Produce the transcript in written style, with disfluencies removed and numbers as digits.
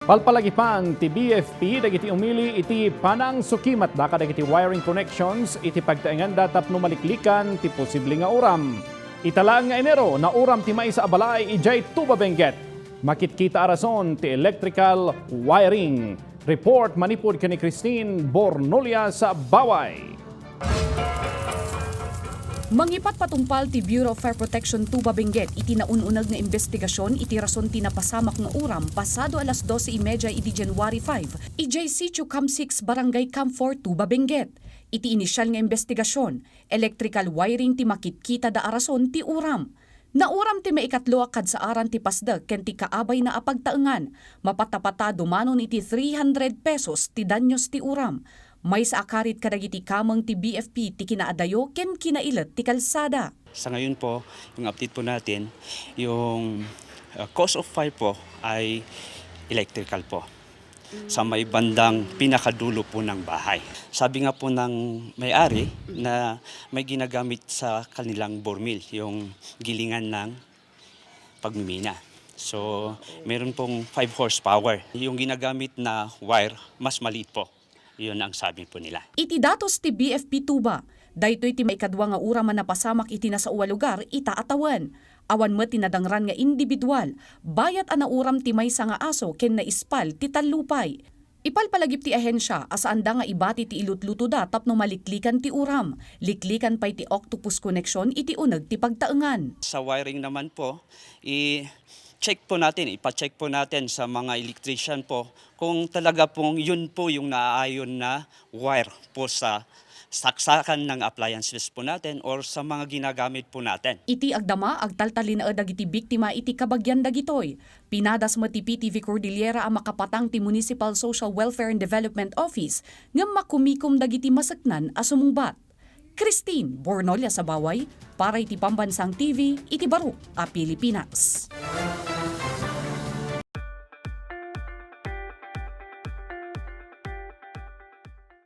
Palpalagipan ti BFP dagiti umili iti panang sukimat daka dagiti wiring connections iti Pagtaengan datap no maliklikan ti posible nga uram. Italang nga Enero na uram ti maisa abalay idiay Tuba Benguet. Makitkita rason ti electrical wiring. Report manipod kani Christine Bornolia sa Baway. Mangipat patumpal ti Bureau of Fire Protection Tuba Benguet iti naununag nga investigasyon iti rason ti napasamak nga uram pasado alas 12:30 iti January 5 ijay Sitio Camp 6 Barangay Camp 4 Tuba Benguet. Iti inisyal nga investigasyon, electrical wiring ti makitkita da arason ti uram. Nauram ti maikatlo kad sa aran ti pasdag ken ti kaabay na apagtaengan. Mapatapata dumanon iti 300 pesos ti danyos ti uram. May sa akarit kadagiti kamang ti BFP ti kinaadayo ken kinailat ti kalsada. Sa ngayon po, yung update po natin, yung cause of fire po ay electrical po. Sa may bandang pinakadulo po ng bahay. Sabi nga po ng may-ari na may ginagamit sa kanilang bore mill, yung gilingan ng pagmimina. So, meron pong 5 horsepower. Yung ginagamit na wire, mas maliit po. Yun ang sabi po nila. Iti datos ti BFP Tuba, daytoy ti maikadwa nga uram man napasamak iti nasa uwa lugar itaatawan. Awan mo tinadangran nga individual, bayat ana uram ti maysa nga aso ken naispal ti talupay. Ipalpalagip ti ahensya asaanda nga ibati ti ilutluto da tapno maliklikan ti uram. Liklikan pay ti octopus connection iti uneg ti Pagtaengan. Sa wiring naman po, ipacheck po natin sa mga electrician po kung talaga pong yun po yung naaayon na wire po sa saksakan ng appliances po natin or sa mga ginagamit po natin. Iti agdama agtaltalin na dagiti biktima iti kabagyan dagitoy. Pinadas mo ti PTV Cordillera ang makapatang ti Municipal Social Welfare and Development Office nga makumikom dagiti masaknan a sumungbat. Christine Bornolia sa Baway para iti Pambansang TV iti Baro a Pilipinas.